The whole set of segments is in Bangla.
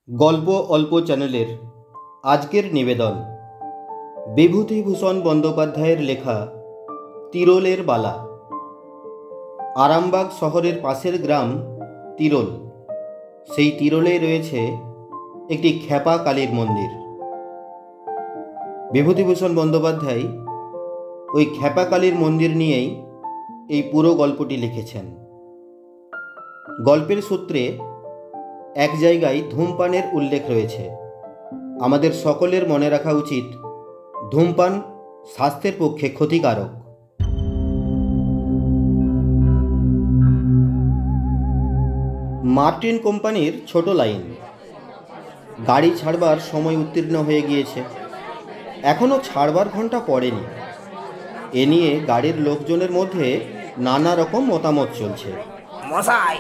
গল্প অল্প চ্যানেলের আজকের নিবেদন বিভূতিভূষণ বন্দ্যোপাধ্যায়ের লেখা তিরোলের বালা। আরামবাগ শহরের পাশের গ্রাম তিরোল। সেই তিরোলে রয়েছে একটি খ্যাপা কালীর মন্দির। বিভূতিভূষণ বন্দ্যোপাধ্যায় ওই খ্যাপা কালীর মন্দির নিয়েই এই পুরো গল্পটি লিখেছেন। গল্পের সূত্রে এক জায়গায় ধূমপানের উল্লেখ রয়েছে। আমাদের সকলের মনে রাখা উচিত, ধূমপান স্বাস্থ্যের পক্ষে ক্ষতিকারক। মার্টিন কোম্পানির ছোট লাইন। গাড়ি ছাড়বার সময় উত্তীর্ণ হয়ে গিয়েছে, এখনও ছাড়বার ঘন্টা পড়েনি। এ নিয়ে গাড়ির লোকজনের মধ্যে নানা রকম মতামত চলছে। মশাই,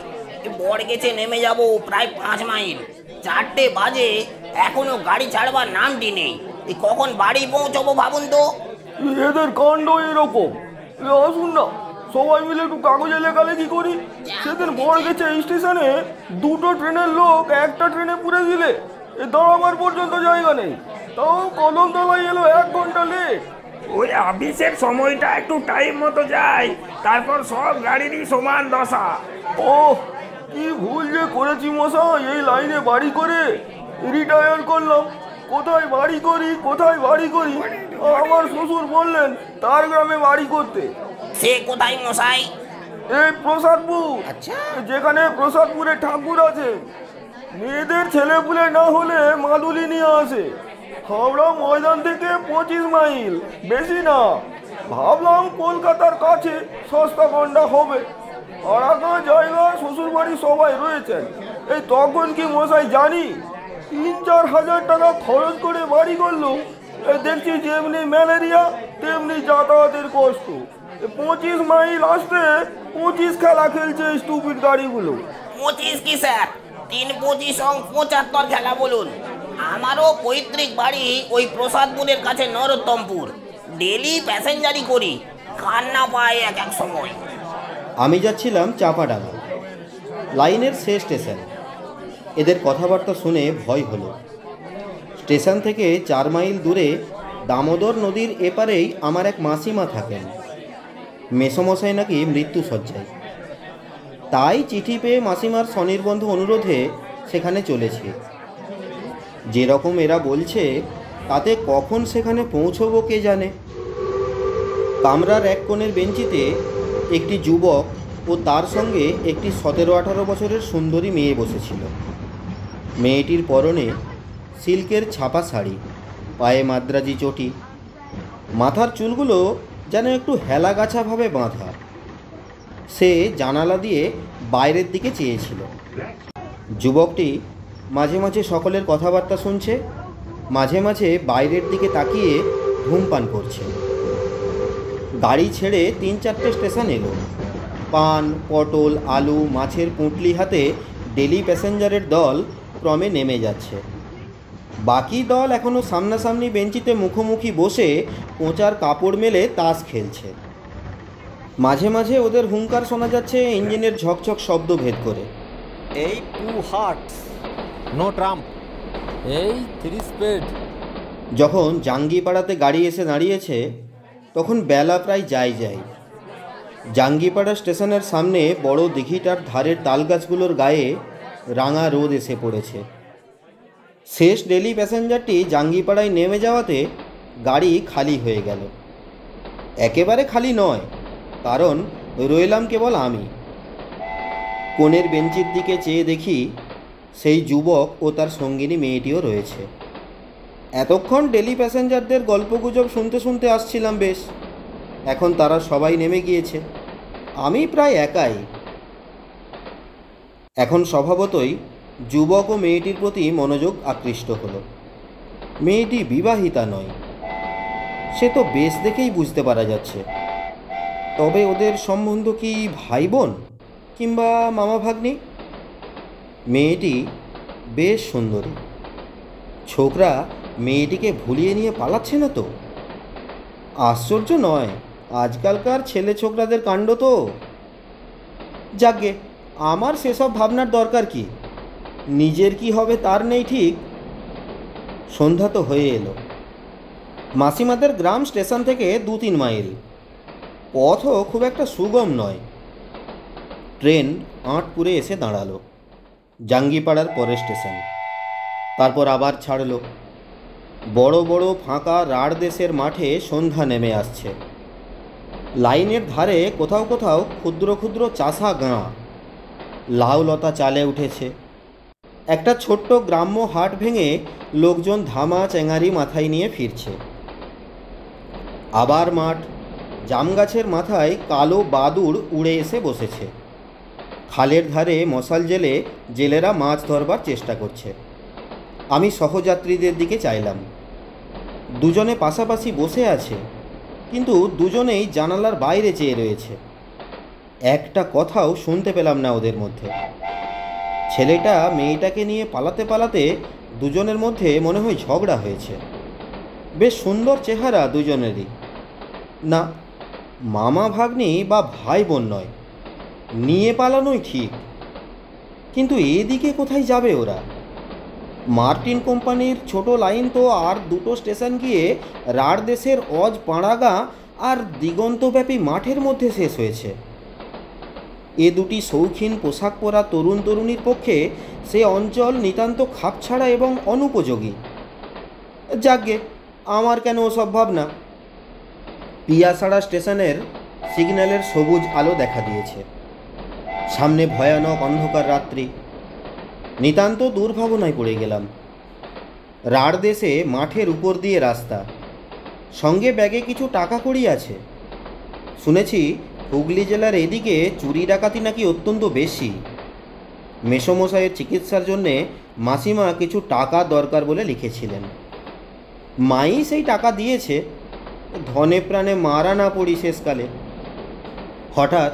বড় গেছে, নেমে যাব প্রায় 5 মাইল। 4টে বাজে, এখনো গাড়ি ছাড়বার নামটি নেই। কখন বাড়ি পৌঁছবো ভাবুন তো। এদের কাণ্ড এরকম। আসুন না, সবাই মিলে একটু কাগজে লেখালেখি করি। সেদিন বড় গেছে স্টেশনে 2টো ট্রেনের লোক একটা ট্রেনে পুরে দিলে দাঁড়াবার পর্যন্ত জায়গা নেই। তাও কলম তলায় এলো 1 ঘন্টা লেট। ওই অফিসের সময়টা একটু টাইম মতো যায়, তারপর সব গাড়িরই সমান দশা। ও কি ভুল যে করেছি মশাই, এই লাইনে বাড়ি করে রিটায়ার করলাম। কোথায় বাড়ি করি। আমার শ্বশুর বললেন তার গ্রামে বাড়ি করতে। সে কোথায় মশাই? এই প্রসাদপুর। আচ্ছা, যেখানে প্রসাদপুরে ঠাকুর আছে। মেয়েদের ছেলেপুলে না হলে মাদুলি নিয়ে আসে। হাওড়া ময়দান থেকে 25 মাইল, বেশি না। ভাবলাম কলকাতার কাছে সস্তা গন্ডা হবে। আরাকা জায়গা, শ্বশুর বাড়ি সবাই রয়েছেন। এই তখন কি মশাই জানি 3-4 হাজার টাকা খরচ করে বাড়ি করলো। দেখছি যেমনি ম্যালেরিয়া তেমনি যাতায়াতের কষ্ট। 25 মাইল আসতে 25 খেলা খেলছে স্টুপিড গাড়িগুলো। 25 কি স্যার? 3-25 75 খেলা বলুন। আমারও পৈতৃক বাড়ি ওই প্রসাদপুরের কাছে নরোত্তমপুর। ডেলি প্যাসেঞ্জারি করি, কান্না পায় এক সময়। আমি যাচ্ছিলাম চাপাডাঙ্গা, লাইনের শেষ স্টেশন। এদের কথাবার্তা শুনে ভয় হলো। স্টেশন থেকে 4 মাইল দূরে দামোদর নদীর এপারেই আমার এক মাসিমা থাকেন। মেসমশাই নাকি মৃত্যুশয্যায়। তাই চিঠি পেয়ে মাসিমার স্বনির্বন্ধ অনুরোধে সেখানে চলেছি। যেরকম এরা বলছে তাতে কখন সেখানে পৌঁছবো কে জানে। কামরার এক কোণের বেঞ্চিতে একটি যুবক ও তার সঙ্গে একটি 17-18 বছরের সুন্দরী মেয়ে বসেছিল। মেয়েটির পরনে সিল্কের ছাপা শাড়ি, পায়ে মাদ্রাজি চটি, মাথার চুলগুলো যেন একটু হেলাগাছাভাবে বাঁধা। সে জানালা দিয়ে বাইরের দিকে চেয়েছিল। যুবকটি মাঝে মাঝে সকলের কথাবার্তা শুনছে, মাঝে মাঝে বাইরের দিকে তাকিয়ে ধূমপান করছে। গাড়ি ছেড়ে 3-4টে স্টেশন এলো। পান, পটল, আলু, মাছের পুঁটলি হাতে ডেলি প্যাসেঞ্জারের দল ক্রমে নেমে যাচ্ছে। বাকি দল এখনও সামনাসামনি বেঞ্চিতে মুখোমুখি বসে কোঁচার কাপড় মেলে তাস খেলছে। মাঝে মাঝে ওদের হুঙ্কার শোনা যাচ্ছে ইঞ্জিনের ঝকঝক শব্দ ভেদ করে। এই 2 হার্টস, নো ট্রাম্প, এই 3 স্পিড। যখন জাঙ্গিপাড়াতে গাড়ি এসে দাঁড়িয়েছে তখন বেলা প্রায় যায়। জাঙ্গিপাড়া স্টেশনের সামনে বড় দিঘিটার ধারের তালগাছগুলোর গায়ে রাঙা রোদ এসে পড়েছে। শেষ ডেলি প্যাসেঞ্জারটি জাঙ্গিপাড়ায় নেমে যাওয়াতে গাড়ি খালি হয়ে গেল। একেবারে খালি নয়, কারণ রইলাম কেবল আমি। কোণের বেঞ্চির দিকে চেয়ে দেখি সেই যুবক ও তার সঙ্গিনী মেয়েটিও রয়েছে। এতক্ষণ ডেলি প্যাসেঞ্জারদের গল্পগুজব শুনতে শুনতে আসছিলাম বেশ। এখন তারা সবাই নেমে গিয়েছে, আমি প্রায় একাই। এখন স্বভাবতই যুবক ও মেয়েটির প্রতি মনোযোগ আকৃষ্ট হলো। মেয়েটি বিবাহিতা নয়, সে তো বেশ দেখেই বুঝতে পারা যাচ্ছে। তবে ওদের সম্বন্ধ কি ভাই বোন কিংবা মামা ভাগ্নি? মেয়েটি বেশ সুন্দরী। ছোকরা মেয়েটিকে ভুলিয়ে নিয়ে পালাচ্ছে না তো? আশ্চর্য নয়, আজকালকার ছেলে ছোকরাদের কাণ্ড তো। যাকগে, আমার সেসব ভাবনার দরকার কি? নিজের কি হবে তার নেই ঠিক। সন্ধ্যা তো হয়ে এলো। মাসিমাদের গ্রাম স্টেশন থেকে 2-3 মাইল, পথও খুব একটা সুগম নয়। ট্রেন আঁটপুরে এসে দাঁড়ালো, জাঙ্গিপাড়ার পরের স্টেশন। তারপর আবার ছাড়লো। বড় বড় ফাঁকা রাঢ় দেশের মাঠে সন্ধ্যা নেমে আসছে। লাইনের ধারে কোথাও কোথাও ক্ষুদ্র ক্ষুদ্র চাষা গাঁ, লাউ লতা চালে উঠেছে। একটা ছোট্ট গ্রাম্য হাট ভেঙে লোকজন ধামা চেঙারি মাথায় নিয়ে ফিরছে। আবার মাঠ, জাম গাছের মাথায় কালো বাদুড় উড়ে এসে বসেছে। খালের ধারে মশাল জেলে জেলেরা মাছ ধরবার চেষ্টা করছে। আমি সহযাত্রীদের দিকে চাইলাম। দুজনে পাশাপাশি বসে আছে, কিন্তু দুজনেই জানালার বাইরে চেয়ে রয়েছে। একটা কথাও শুনতে পেলাম না ওদের মধ্যে। ছেলেটা মেয়েটাকে নিয়ে পালাতে পালাতে দুজনের মধ্যে মনে হয় ঝগড়া হয়েছে। বেশ সুন্দর চেহারা দুজনেরই। না, মামা ভাগ্নি বা ভাই বোন নয়, নিয়ে পালানোই ঠিক। কিন্তু এদিকে কোথায় যাবে ওরা? মার্টিন কোম্পানির ছোট লাইন তো আর 2টো স্টেশন গিয়ে রাঢ় দেশের অজ পাড়াগা আর দিগন্তব্যাপী মাঠের মধ্যে শেষ হয়েছে। এ দুটি শৌখিন পোশাক পরা তরুণ তরুণীর পক্ষে সে অঞ্চল নিতান্ত খাপছাড়া এবং অনুপযোগী। যাকগে, আমার কেন ওসব ভাবনা। পিয়াসাড়া স্টেশনের সিগন্যালের সবুজ আলো দেখা দিয়েছে। সামনে ভয়ানক অন্ধকার রাত্রি। নিতান্ত দুর্ভাবনায় পড়ে গেলাম। রাঢ় দেশে মাঠের উপর দিয়ে রাস্তা, সঙ্গে ব্যাগে কিছু টাকা কড়ি আছে। শুনেছি হুগলি জেলার এদিকে চুরি ডাকাতি নাকি অত্যন্ত বেশি। মেসোমশাইয়ের চিকিৎসার জন্যে মাসিমা কিছু টাকা দরকার বলে লিখেছিলেন। মাই সেই টাকা দিয়েছে, ধনে প্রাণে মারা না পড়ি শেষকালে। হঠাৎ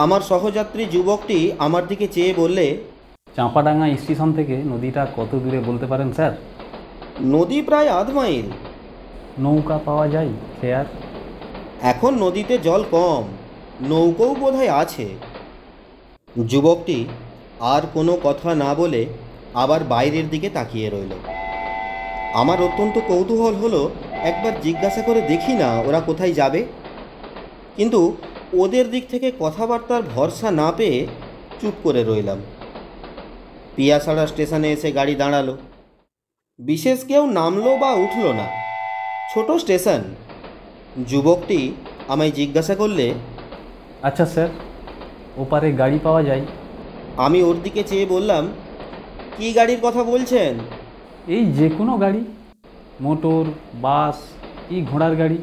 আমার সহযাত্রী যুবকটি আমার দিকে চেয়ে বললে, চাঁপাডাঙ্গা স্টেশন থেকে নদীটা কত দূরে বলতে পারেন স্যার? নদী প্রায় 1/2 মাইল। নৌকা পাওয়া যায় ফেয়ার? এখন নদীতে জল কম, নৌকোও বোধহয় আছে। যুবকটি আর কোনো কথা না বলে আবার বাইরের দিকে তাকিয়ে রইল। আমার অত্যন্ত কৌতূহল হলো একবার জিজ্ঞাসা করে দেখি না ওরা কোথায় যাবে। কিন্তু ওদের দিক থেকে কথাবার্তার ভরসা না পেয়ে চুপ করে রইলাম। পিয়াসাড়া স্টেশনে এসে গাড়ি দাঁড়ালো। বিশেষ কেউ নামলো বা উঠল না, ছোট স্টেশন। যুবকটি আমায় জিজ্ঞাসা করলে, আচ্ছা স্যার, ওপারে গাড়ি পাওয়া যায়? আমি ওর দিকে চেয়ে বললাম, কি গাড়ির কথা বলছেন? এই যে কোনো গাড়ি, মোটর, বাস, কি ঘোড়ার গাড়ি।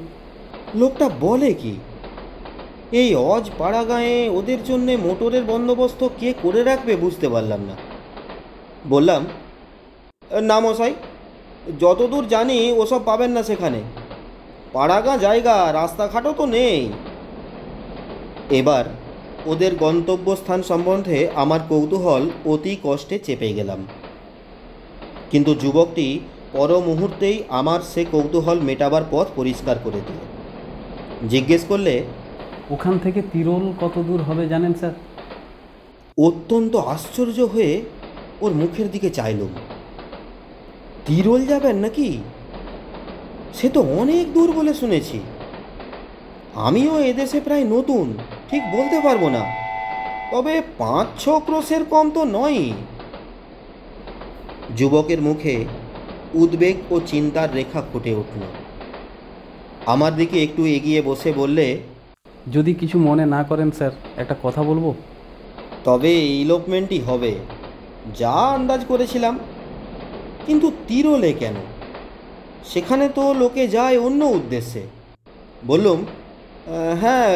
লোকটা বলে কি? এই অজ পাড়া গাঁয়ে ওদের জন্যে মোটরের বন্দোবস্ত কে করে রাখবে বুঝতে পারলাম না। বললাম, না মশাই, যতদূর জানি ওসব পাবেন না সেখানে। পাড়াগাঁ জায়গা, রাস্তাঘাটও তো নেই। এবার ওদের গন্তব্যস্থান সম্বন্ধে আমার কৌতূহল অতি কষ্টে চেপে গেলাম। কিন্তু যুবকটি পর মুহূর্তেই আমার সে কৌতূহল মেটাবার পথ পরিষ্কার করে দিল। জিজ্ঞেস করলে, ওখান থেকে তিরোল কত দূর হবে জানেন স্যার? অত্যন্ত আশ্চর্য হয়ে ওর মুখের দিকে চাইলুম। তিরোল যাবেন নাকি? সে তো অনেক দূর বলে শুনেছি। আমিও এদেশে প্রায় নতুন, ঠিক বলতে পারবো না, তবে 5-6 ক্রোশের কম তো নয়ই। যুবকের মুখে উদ্বেগ ও চিন্তার রেখা ফুটে উঠল। আমার দিকে একটু এগিয়ে বসে বললে, যদি কিছু মনে না করেন স্যার, একটা কথা বলবো। তবে ইলোপমেন্টই হবে, যা আন্দাজ করেছিলাম। কিন্তু তিরোলে কেন? সেখানে তো লোকে যায় অন্য উদ্দেশ্যে। বললুম, হ্যাঁ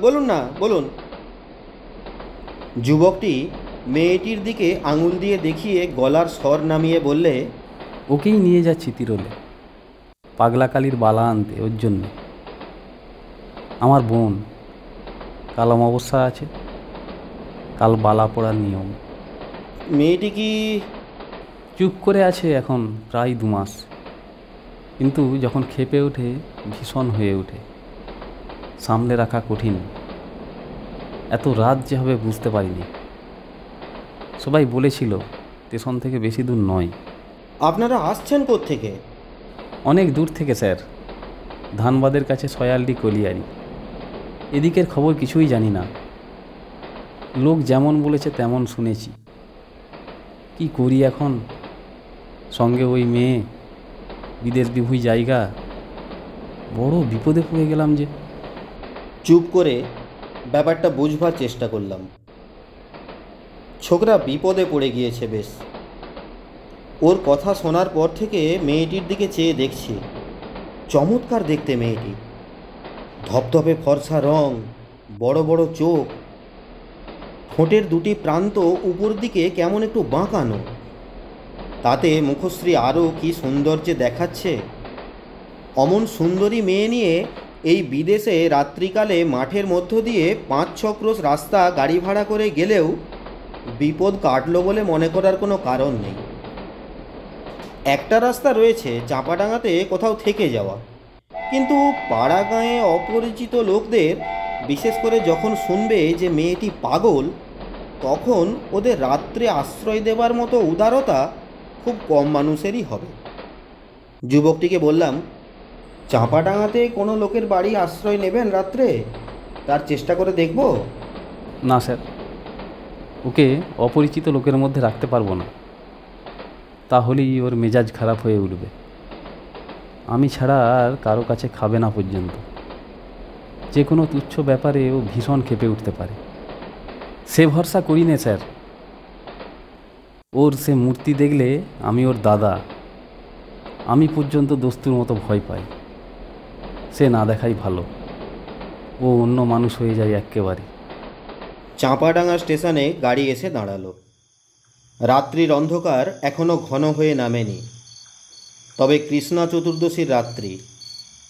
বলুন না, বলুন। যুবকটি মেয়েটির দিকে আঙুল দিয়ে দেখিয়ে গলার স্বর নামিয়ে বললে, ওকেই নিয়ে যাচ্ছি তিরোলে, পাগলাকালির বালা আনতে। ওর জন্য আমার বোন কাল অমাবস্যা আছে, কাল বালা পড়ার নিয়ম। মেয়েটি কি? চুপ করে আছে এখন প্রায় 2 মাস, কিন্তু যখন ক্ষেপে ওঠে ভীষণ হয়ে ওঠে, সামলে রাখা কঠিন। এত রাত যে হবে বুঝতে পারিনি। সবাই বলেছিল স্টেশন থেকে বেশি দূর নয়। আপনারা আসছেন কোত্থেকে? অনেক দূর থেকে স্যার, ধানবাদের কাছে সয়ালডি কলিয়ারি। এদিকের খবর কিছুই জানি না, লোক যেমন বলেছে তেমন শুনেছি। কি করি এখন, সঙ্গে ওই মেয়ে, বিদেশ বিভূই জায়গা, বড় বিপদে পড়ে গেলাম যে। চুপ করে ব্যাপারটা বুঝবার চেষ্টা করলাম। ছোকরা বিপদে পড়ে গিয়েছে বেশ। ওর কথা শোনার পর থেকে মেয়েটির দিকে চেয়ে দেখছি। চমৎকার দেখতে মেয়েটি, ধপধপে ফর্সা রং, বড় বড় চোখ, ঠোঁটের দুটি প্রান্ত উপর দিকে কেমন একটু বাঁকানো, তাতে মুখশ্রী আরও কি সৌন্দর্যে দেখাচ্ছে। অমন সুন্দরী মেয়ে নিয়ে এই বিদেশে রাত্রিকালে মাঠের মধ্য দিয়ে 5-6 ক্রোশ রাস্তা গাড়ি ভাড়া করে গেলেও বিপদ কাটল বলে মনে করার কোনো কারণ নেই। একটা রাস্তা রয়েছে চাঁপাডাঙ্গাতে কোথাও থেকে যাওয়া, কিন্তু পাড়া গাঁয়ে অপরিচিত লোকদের, বিশেষ করে যখন শুনবে যে মেয়েটি পাগল, তখন ওদের রাত্রে আশ্রয় দেবার মতো উদারতা খুব কম মানুষেরই হবে। যুবকটিকে বললাম, চাঁপাডাঙ্গাতে কোনো লোকের বাড়ি আশ্রয় নেবেন রাত্রে? তার চেষ্টা করে দেখব। না স্যার, ওকে অপরিচিত লোকের মধ্যে রাখতে পারবো না, তাহলেই ওর মেজাজ খারাপ হয়ে উঠবে। আমি ছাড়া আর কারো কাছে খাবে না পর্যন্ত। যে কোনো তুচ্ছ ব্যাপারে ও ভীষণ ক্ষেপে উঠতে পারে। সে ভরসা করি না স্যার। ওর সে মূর্তি দেখলে আমি ওর দাদা, আমি পর্যন্ত দস্তুর মতো ভয় পাই। সে না দেখাই ভালো, ও অন্য মানুষ হয়ে যায় একেবারে। চাঁপাডাঙ্গা স্টেশনে গাড়ি এসে দাঁড়ালো। রাত্রির অন্ধকার এখনও ঘন হয়ে নামেনি, তবে কৃষ্ণা চতুর্দশীর রাত্রি।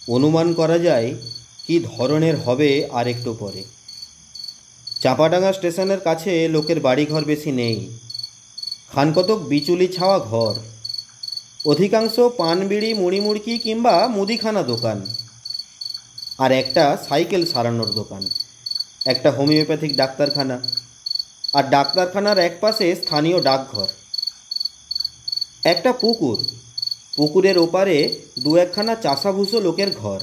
অনুমান করা যায় কি ধরনের হবে আর একটু পরে। চাঁপাডাঙ্গা স্টেশনের কাছে লোকের বাড়িঘর বেশি নেই, খানকতক বিচুলি ছাওয়া ঘর, অধিকাংশ পান বিড়ি, মুড়ি মুড়কি কিংবা মুদিখানা দোকান, আর একটা সাইকেল সারানোর দোকান, একটা হোমিওপ্যাথিক ডাক্তারখানা, আর ডাক্তারখানার একপাশে স্থানীয় ডাকঘর, একটা পুকুর, পুকুরের ওপারে 2-1খানা চাষাভুষো লোকের ঘর।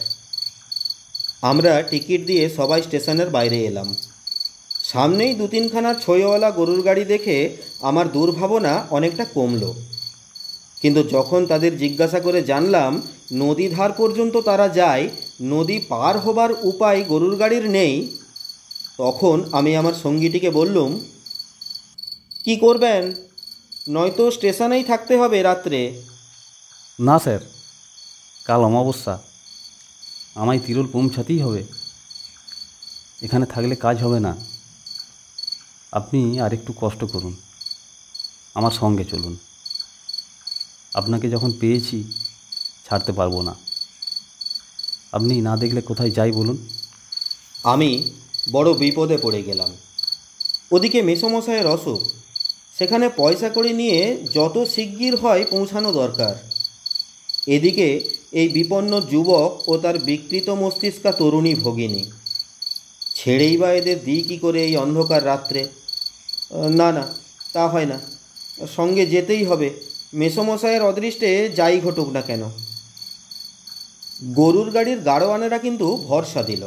আমরা টিকিট দিয়ে সবাই স্টেশনের বাইরে এলাম। সামনেই 2-3খানা ছইওয়ালা গরুর গাড়ি দেখে আমার দুর্ভাবনা অনেকটা কমলো। কিন্তু যখন তাদের জিজ্ঞাসা করে জানলাম নদী ধার পর্যন্ত তারা যায়, নদী পার হবার উপায় গরুর গাড়ির নেই, তখন আমি আমার সঙ্গীটিকে বললুম, কি করবেন? নয়তো স্টেশনেই থাকতে হবে রাত্রে। না স্যার, কাল অমাবস্যা, আমায় তিরুল পৌঁছাতেই হবে। এখানে থাকলে কাজ হবে না। আপনি আর একটু কষ্ট করুন, আমার সঙ্গে চলুন। আপনাকে যখন পেয়েছি ছাড়তে পারবো না। আপনি না দেখলে কোথায় যাই বলুন? আমি বড় বিপদে পড়ে গেলাম। ওদিকে মেসোমশাইয়ের অসুখ, সেখানে পয়সা করে নিয়ে যত শিগগির হয় পৌঁছানো দরকার। এদিকে এই বিপন্ন যুবক ও তার বিকৃত মস্তিষ্কা তরুণী ভগিনী, ছেড়েই বা এদের দিই কী করে এই অন্ধকার রাত্রে? না না, তা হয় না, সঙ্গে যেতেই হবে, মেসোমশাইয়ের অদৃষ্টে যাই ঘটুক না কেন। গরুর গাড়ির গাড়োয়ানেরা কিন্তু ভরসা দিল।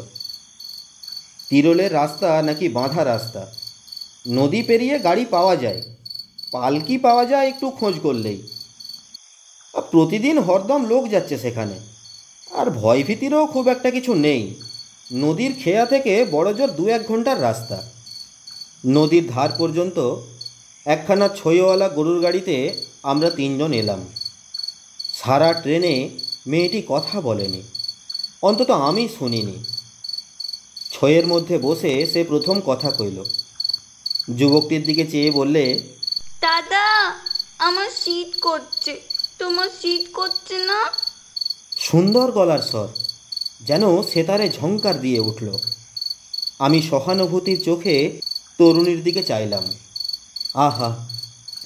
তিরোলের রাস্তা নাকি বাঁধা রাস্তা, নদী পেরিয়ে গাড়ি পাওয়া যায়, পালকি পাওয়া যায় একটু খোঁজ করলেই। প্রতিদিন হরদম লোক যাচ্ছে সেখানে, আর ভয়ভীতিরও খুব একটা কিছু নেই। নদীর খেয়া থেকে বড়জোর 2-1 ঘন্টার রাস্তা। নদীর ধার পর্যন্ত একখানা ছইওয়ালা গরুর গাড়িতে আমরা 3 জন এলাম। সারা ট্রেনে মেয়েটি কথা বলেনি, অন্তত আমি শুনিনি। ছয়ের মধ্যে বসে সে প্রথম কথা কইল। যুবকটির দিকে চেয়ে বললে, দাদা, আমার শীত করছে, তোমার শীত করছে না? সুন্দর গলার স্বর, যেন সেতারে ঝংকার দিয়ে উঠল। আমি সহানুভূতির চোখে তরুণীর দিকে চাইলাম। আহা,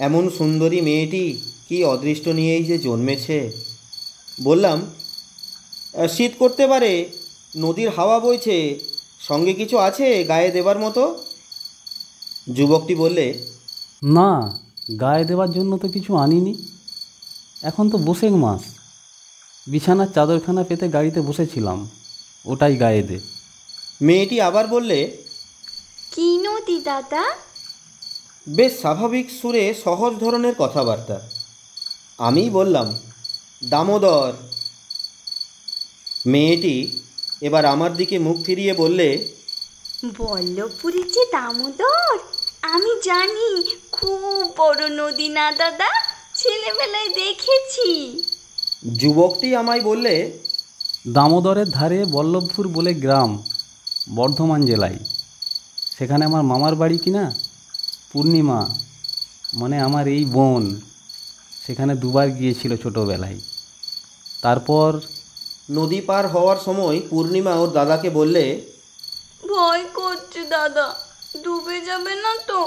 এমন সুন্দরী মেয়েটি কি অদৃষ্ট নিয়েই যে জন্মেছে। বললাম, শীত করতে পারে, নদীর হাওয়া বইছে, সঙ্গে কিছু আছে গায়ে দেবার মতো? যুবকটি বললে, না, গায়ে দেওয়ার জন্য তো কিছু আনিনি। এখন তো বৈশাখ মাস, বিছানার চাদরখানা পেতে গাড়িতে বসেছিলাম, ওটাই গায়ে দে। মেয়েটি আবার বললে, কি নদী দাদা? বেশ স্বাভাবিক সুরে সহজ ধরনের কথাবার্তা। আমি বললাম, দামোদর। মেয়েটি এবার আমার দিকে মুখ ফিরিয়ে বললে, বল্লভপুরের যে দামোদর, আমি জানি, খুব বড় নদী না দাদা? ছেলেবেলায় দেখেছি। যুবকটি আমায় বললে, দামোদরের ধারে বল্লভপুর বলে গ্রাম, বর্ধমান জেলায়। সেখানে আমার মামার বাড়ি কিনা। পূর্ণিমা মানে আমার এই বোন সেখানে দুবার গিয়েছিল ছোটোবেলায়। তারপর নদী পার হওয়ার সময় পূর্ণিমা ওর দাদাকে বললে, ভয় করছে দাদা, ডুবে যাবে না তো?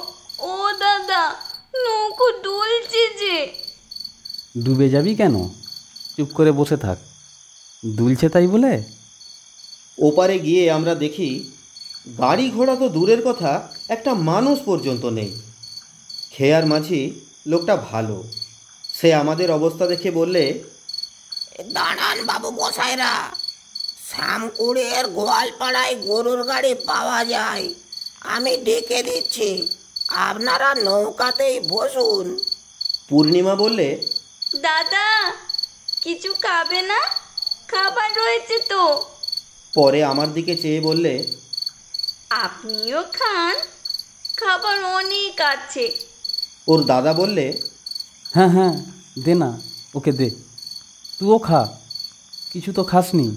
ও দাদা, নৌকো দুলছে যে। ডুবে যাবি কেন? চুপ করে বসে থাক, দুলছে তাই বলে। ওপারে গিয়ে আমরা দেখি গাড়ি ঘোড়া তো দূরের কথা, একটা মানুষ পর্যন্ত নেই। খেয়ার মাঝি লোকটা ভালো, সে আমাদের অবস্থা দেখে বললে, দাঁড়ান বাবু গোসাইরা, শ্যামকুড়ের গোয়ালপাড়ায় গরুর গাড়ি পাওয়া যায়, আমি ডেকে দিচ্ছি, আপনারা নৌকাতেই বসুন। পূর্ণিমা বললে, দাদা, কিছু খাবে না? খাবার রয়েছে তো। পরে আমার দিকে চেয়ে বললে, আপনিও খান, খাবার অনেক আছে। ওর দাদা বললে, হ্যাঁ হ্যাঁ, দে না, ওকে দে, তুইও খা, কিছু তো খাসনি,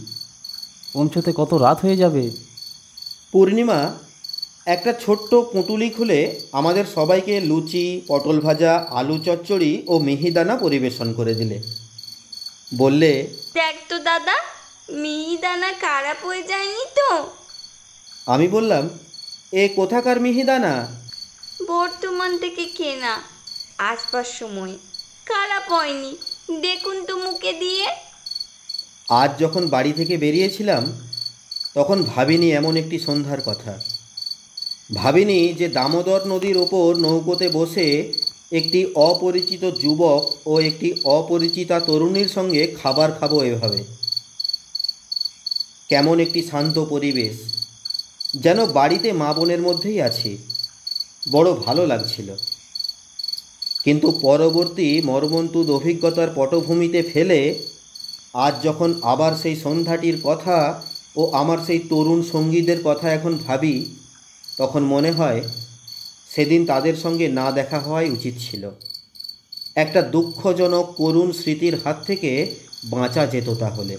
পৌঁছতে কত রাত হয়ে যাবে। পূর্ণিমা একটা ছোট্ট পুঁটুলি খুলে আমাদের সবাইকে লুচি, পটল ভাজা, আলু চচ্চড়ি ও মিহিদানা পরিবেশন করে দিলে। বললে, দেখ তো দাদা, মিহিদানা খারাপ হয়ে যায়নি তো? আমি বললাম, এ কোথাকার মিহিদানা? বর্তমান থেকে কেনা, আসবার সময়। খারাপ হয়নি, দেখুন তো মুখে দিয়ে। আজ যখন বাড়ি থেকে বেরিয়েছিলাম তখন ভাবিনি এমন একটি সন্ধ্যার কথা। ভাবিনি যে দামোদর নদীর ওপর নৌকোতে বসে একটি অপরিচিত যুবক ও একটি অপরিচিতা তরুণীর সঙ্গে খাবার খাবো এভাবে। কেমন একটি শান্ত পরিবেশ, যেন বাড়িতে মা বোনের মধ্যেই আছি। বড় ভালো লাগছিল। কিন্তু পরবর্তী মর্মন্তুদ অভিজ্ঞতার পটভূমিতে ফেলে আজ যখন আবার সেই সন্ধ্যাটির কথা ও আমার সেই তরুণ সঙ্গীদের কথা এখন ভাবি, তখন মনে হয় সেদিন তাদের সঙ্গে না দেখা হওয়াই উচিত ছিল। একটা দুঃখজনক করুণ স্মৃতির হাত থেকে বাঁচা যেত তাহলে।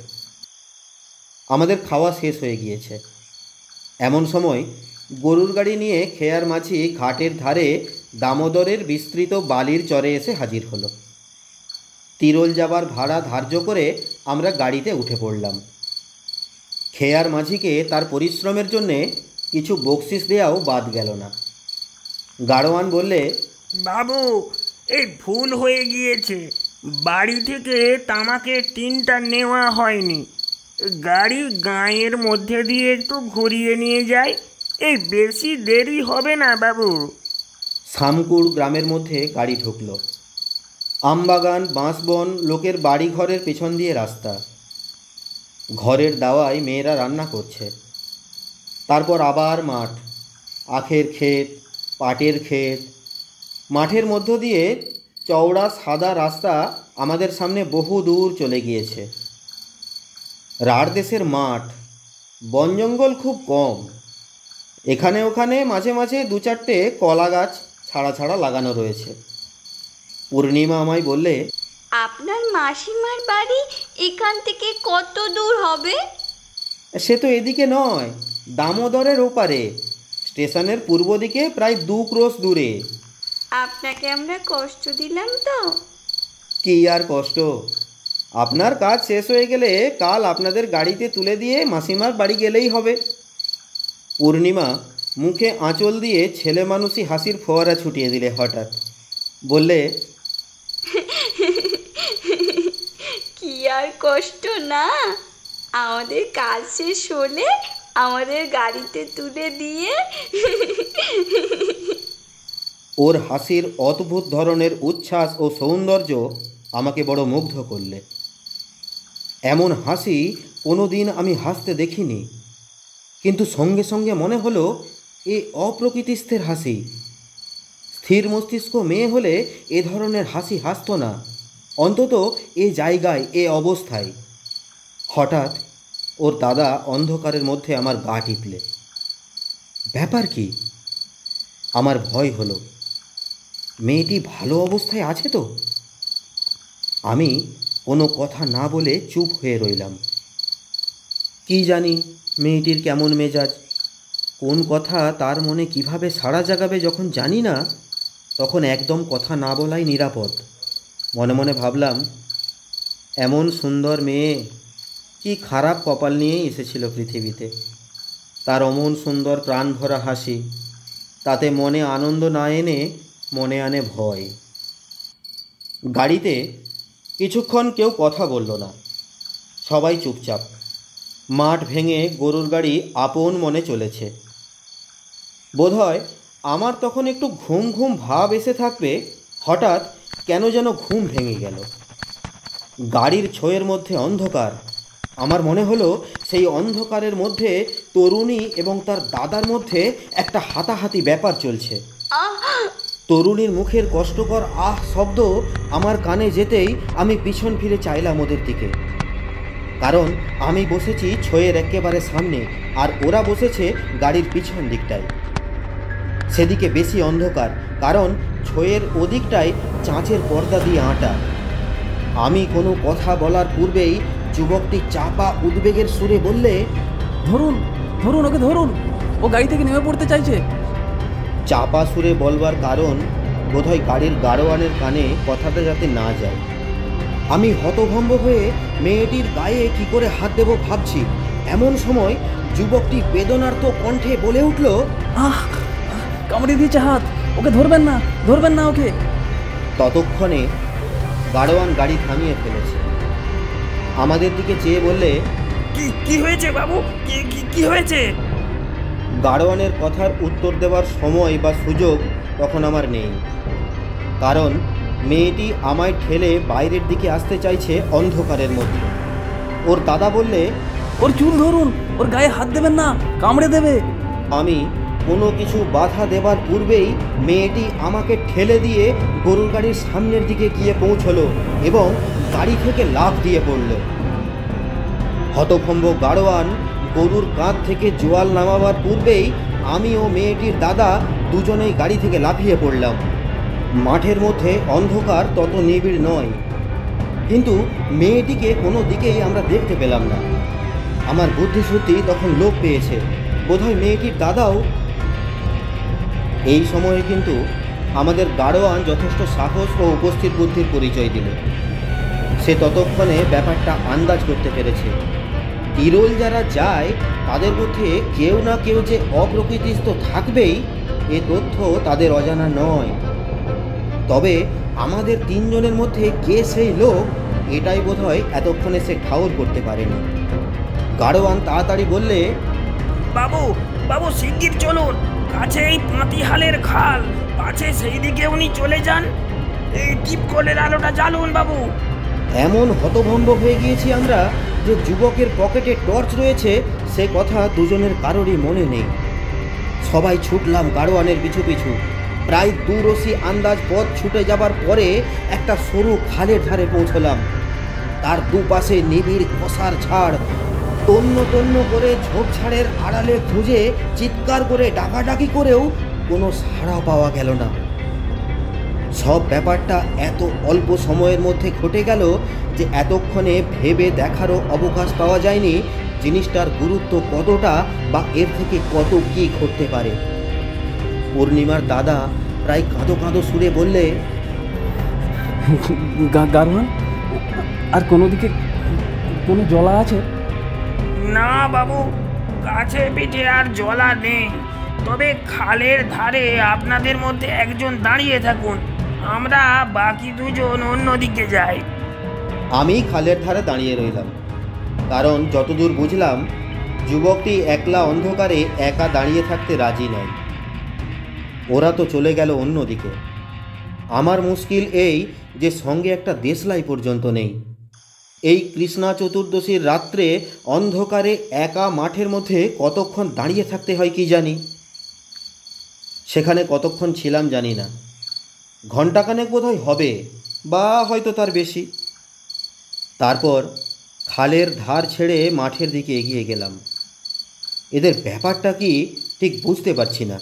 আমাদের খাওয়া শেষ হয়ে গিয়েছে। এমন সময় গরুর গাড়ি নিয়ে খেয়ার মাঝি ঘাটের ধারে দামোদরের বিস্তৃত বালির চরে এসে হাজির হলো। তিরোল যাবার ভাড়া ধার্য করে আমরা গাড়িতে উঠে পড়লাম। খেয়ার মাঝিকে তার পরিশ্রমের জন্যে কিছু বকশিস দেওয়াও বাদ গেল না। গাড়োয়ান বললে, বাবু, এই ভুল হয়ে গিয়েছে, বাড়ি থেকে তামাকের টিনটা নেওয়া হয়নি। গাড়ি গাঁয়ের মধ্যে দিয়ে একটু ঘুরিয়ে নিয়ে যায়, এই বেশি দেরি হবে না বাবু। শামকুড় গ্রামের মধ্যে গাড়ি ঢুকল। আমবাগান, বাঁশবন, লোকের বাড়ি ঘরের পেছন দিয়ে রাস্তা। ঘরের দাওয়ায় মেয়েরা রান্না করছে। তারপর আবার মাঠ, আখের ক্ষেত, পাটের ক্ষেত। মাঠের মধ্য দিয়ে চওড়া সাদা রাস্তা আমাদের সামনে বহু দূর চলে গিয়েছে। রাঢ় দেশের মাঠ, বন জঙ্গল খুব কম। এখানে ওখানে মাঝে মাঝে দু চারটে কলা গাছ ছাড়া ছাড়া লাগানো রয়েছে। পূর্ণিমা আমায় বললে, আপনার মাসিমার বাড়ি এখান থেকে কত দূর হবে? সে তো এদিকে নয়, দামোদরের ওপারে, স্টেশনের পূর্ব দিকে প্রায় 2 ক্রোশ দূরে। আপনাকে আমরা কষ্ট দিলাম তো? কি আর কষ্ট, আপনার কাজ শেষ হয়ে গেলে কাল আপনাদের গাড়িতে তুলে দিয়ে মাসিমার বাড়ি গেলেই হবে। পূর্ণিমা মুখে আঁচল দিয়ে ছেলে মানুষই হাসির ফোয়ারা ছুটিয়ে দিলে হঠাৎ। বললে, কি আর কষ্ট না, আমাদের কাজ শেষ হলে আমাদের গাড়িতে তুলে দিয়ে ওর হাসির অদ্ভুত ধরনের উচ্ছ্বাস ও সৌন্দর্য আমাকে বড় মুগ্ধ করলে। এমন হাসি কোনো দিন আমি হাসতে দেখিনি, কিন্তু সঙ্গে সঙ্গে মনে হলো এ অপ্রকৃতিস্থের হাসি। স্থির মস্তিষ্ক মেয়ে হলে এ ধরনের হাসি হাসত না, অন্তত এ জায়গায়, এ অবস্থায়। হঠাৎ ওর দাদা অন্ধকারের মধ্যে আমার গা টিপলে। ব্যাপার কি? আমার ভয় হলো, মেয়েটি ভালো অবস্থায় আছে তো? আমি কোনো কথা না বলে চুপ হয়ে রইলাম। কি জানি মেয়েটির কেমন মেজাজ, কোন কথা তার মনে কিভাবে সাড়া জাগাবে যখন জানি না, তখন একদম কথা না বলাই নিরাপদ। মনে মনে ভাবলাম, এমন সুন্দর মেয়ে কি খারাপ কপাল নিয়ে এসেছিল পৃথিবীতে। তার অমন সুন্দর প্রাণ ভরা হাসি, তাতে মনে আনন্দ না এনে মনে আনে ভয়। গাড়িতে কিছুক্ষণ কেউ কথা বলল না, সবাই চুপচাপ। মাঠ ভেঙে গরুর গাড়ি আপন মনে চলেছে। বোধহয় আমার তখন একটু ঘুম ঘুম ভাব এসে থাকবে, হঠাৎ কেন যেন ঘুম ভেঙে গেল। গাড়ির ছোঁয়ের মধ্যে অন্ধকার। আমার মনে হলো সেই অন্ধকারের মধ্যে তরুণী এবং তার দাদার মধ্যে একটা হাতাহাতি ব্যাপার চলছে। তরুণীর মুখের কষ্টকর আহ শব্দ আমার কানে যেতেই আমি পিছন ফিরে চাইলাম ওদের দিকে, কারণ আমি বসেছি ছোঁয়ের একেবারে সামনে আর ওরা বসেছে গাড়ির পিছন দিকটায়। সেদিকে বেশি অন্ধকার, কারণ ছোঁয়ের ওদিকটায় চাঁচের পর্দা দিয়ে আঁটা। আমি কোনো কথা বলার পূর্বেই যুবকটি চাপা উদ্বেগের সুরে বললে, ধরুন ধরুন, ওকে ধরুন, ও গাড়ি থেকে নেমে পড়তে চাইছে। চাপা সুরে বলবার কারণ বোধহয় গাড়ির গাড়োয়ানের কানে কথাটা যাতে না যায়। আমি হতভম্ব হয়ে মেয়েটির গায়ে কি করে হাত দেব ভাবছি, এমন সময় যুবকটি বেদনার্ত কণ্ঠে বলে উঠল, আহ, কামড়ে দিয়েছে হাত, ওকে ধরবেন না, ধরবেন না ওকে। ততক্ষণে গাড়োয়ান গাড়ি থামিয়ে ফেলেছে। আমাদের দিকে চেয়ে বললে, কি হয়েছে বাবু, কি হয়েছে? গাড়োয়ানের কথার উত্তর দেওয়ার সময় বা সুযোগ তখন আমার নেই, কারণ মেয়েটি আমায় ঠেলে বাইরের দিকে আসতে চাইছে অন্ধকারের মধ্যে। ওর দাদা বললে, ওর চুল ধরুন, ওর গায়ে হাত দেবেন না, কামড়ে দেবে। আমি কোনো কিছু বাধা দেবার পূর্বেই মেয়েটি আমাকে ঠেলে দিয়ে গরুর গাড়ির সামনের দিকে গিয়ে পৌঁছলো এবং গাড়ি থেকে লাফ দিয়ে পড়ল। হতভম্ব গাড়োয়ান গরুর কাঁধ থেকে জোয়াল নামাবার পূর্বেই আমি ও মেয়েটির দাদা দুজনেই গাড়ি থেকে লাফিয়ে পড়লাম। মাঠের মধ্যে অন্ধকার তত নিবিড় নয়, কিন্তু মেয়েটিকে কোনো দিকেই আমরা দেখতে পেলাম না। আমার বুদ্ধিশুদ্ধি তখন লোপ পেয়েছে, বোধহয় মেয়েটির দাদাও। এই সময়ে কিন্তু আমাদের গাড়োয়ান যথেষ্ট সাহস ও উপস্থিত বুদ্ধির পরিচয় দিল। সে ততক্ষণে ব্যাপারটা আন্দাজ করতে পেরেছে। তিরোল যারা যায় তাদের মধ্যে কেউ না কেউ যে অপ্রকৃতিস্থ থাকবেই, এ তথ্য তাদের অজানা নয়। তবে আমাদের তিনজনের মধ্যে কে সেই লোক, এটাই বোধহয় এতক্ষণে সে ঠাউর করতে পারেনি। গাড়োয়ান তাড়াতাড়ি বললে, বাবু শিগগির চলুন, কাছে এই পাতিহালের খাল, পাছে সেই দিকে উনি চলে যান। এই টিপকলের আলোটা জ্বালুন বাবু। এমন হতভম্ব হয়ে গিয়েছি আমরা যে যুবকের পকেটে টর্চ রয়েছে সে কথা দুজনের কারোরই মনে নেই। সবাই ছুটলাম গাড়োয়ানের পিছু পিছু। প্রায় 2 আন্দাজ পথ ছুটে যাবার পরে একটা সরু খালের ধারে পৌঁছলাম। তার দুপাশে নিবিড় কষার ঝাড়। তন্ন তন্ন করে ঝোপঝাড়ের আড়ালে খুঁজে চিৎকার করে ডাকাডাকি করেও কোনো সাড়া পাওয়া গেল না। সব ব্যাপারটা এত অল্প সময়ের মধ্যে ঘটে গেল যে এতক্ষণে ভেবে দেখারও অবকাশ পাওয়া যায়নি জিনিসটার গুরুত্ব কতটা বা এর থেকে কত কী ঘটতে পারে। পূর্ণিমার দাদা প্রায় কাঁদো কাঁদো সুরে বললে, গাড়োয়ান, আর কোনো দিকে কোনো জলা আছে? না বাবু, কাছে পিঠে আর জলা নেই, তবে খালের ধারে আপনাদের মধ্যে একজন দাঁড়িয়ে থাকুন, আমরা বাকি দুজন অন্যদিকে যাই। আমি খালের ধারে দাঁড়িয়ে রইলাম, কারণ যতদূর বুঝলাম যুবকটি একলা অন্ধকারে একা দাঁড়িয়ে থাকতে রাজি নয়। ওরা তো চলে গেল অন্যদিকে। আমার মুশকিল এই যে সঙ্গে একটা দেশলাই পর্যন্ত নেই। এই কৃষ্ণা চতুর্দশীর রাত্রে অন্ধকারে একা মাঠের মধ্যে কতক্ষণ দাঁড়িয়ে থাকতে হয় কি জানি। সেখানে কতক্ষণ ছিলাম জানি না, ঘণ্টাখানেক বোধহয় হবে, বা হয়তো তার বেশি। তারপর খালের ধার ছেড়ে মাঠের দিকে এগিয়ে গেলাম। এদের ব্যাপারটা কি ঠিক বুঝতে পারছি না।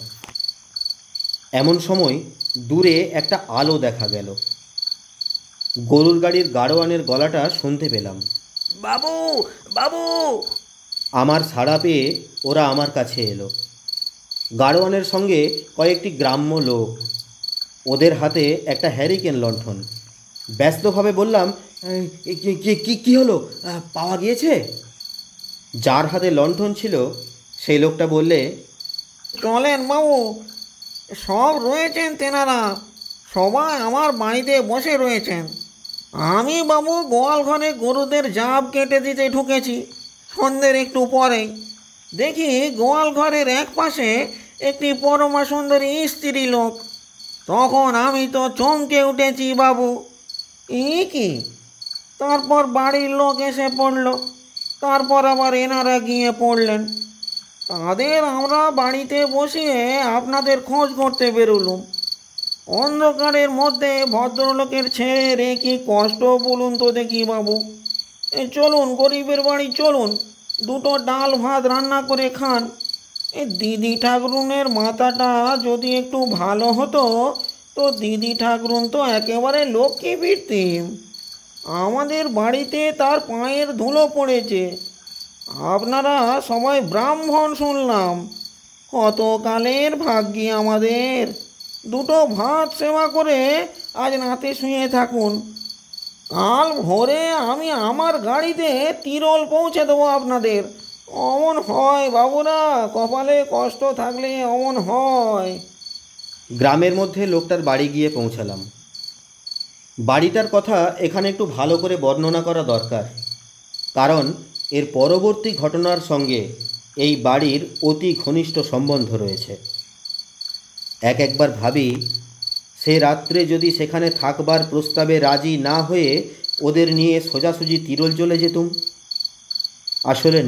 এমন সময় দূরে একটা আলো দেখা গেল। গরুর গাড়ির গাড়োয়ানের গলাটা শুনতে পেলাম। বাবু, বাবু! আমার সাড়া পেয়ে ওরা আমার কাছে এলো। গাড়োয়ানের সঙ্গে কয়েকটি গ্রাম্য লোক, ওদের হাতে একটা হ্যারিকেন লণ্ঠন। ব্যস্তভাবে বললাম, কি হলো, পাওয়া গিয়েছে? যার হাতে লণ্ঠন ছিল সেই লোকটা বললে, চলেন বাবু, সব রয়েছেন তেনারা, সবাই আমার বাড়িতে বসে রয়েছেন। আমি বাবু গোয়াল ঘরে গরুদের জাব কেটে দিতে ঢুকেছি সন্ধ্যের একটু পরেই। দেখি গোয়াল ঘরের এক পাশে একটি পরমা সুন্দরী স্ত্রী লোক। তখন আমি তো চমকে উঠেছি বাবু, কি! তারপর বাড়ির লোক এসে পড়ল, তারপর আবার এনারা গিয়ে পড়লেন। তাদের আমরা বাড়িতে বসিয়ে আপনাদের খোঁজ করতে বেরোলুম। অন্ধকারের মধ্যে ভদ্রলোকের ছেড়ে কি কষ্ট বলুন তো দেখি বাবু। চলুন গরিবের বাড়ি চলুন, দুটো ডাল ভাত রান্না করে খান। দিদি ঠাকরুনের মাথাটা যদি একটু ভালো হতো তো দিদি ঠাকরুন তো একেবারে লক্ষ্মী ফিরতিম। আমাদের বাড়িতে তার পায়ের ধুলো পড়েছে। আপনারা সবাই ব্রাহ্মণ শুনলাম, কতকালের ভাগ্যি আমাদের। দুটো ভাত সেবা করে আজ রাতে শুয়ে থাকুন, কাল ভোরে আমি আমার গাড়িতে তিরল পৌঁছে দেবো আপনাদের। অমন হয় বাবুরা, কপালে কষ্ট থাকলে অমন হয়। গ্রামের মধ্যে লোকটার বাড়ি গিয়ে পৌঁছালাম। বাড়িটার কথা এখানে একটু ভালো করে বর্ণনা করা দরকার, কারণ এর পরবর্তী ঘটনার সঙ্গে এই বাড়ির অতি ঘনিষ্ঠ সম্বন্ধ রয়েছে। একবার ভাবি, সে রাত্রে যদি সেখানে থাকবার প্রস্তাবে রাজি না হয়ে ওদের নিয়ে সোজাসুজি তিরল চলে যেতুম। আসলে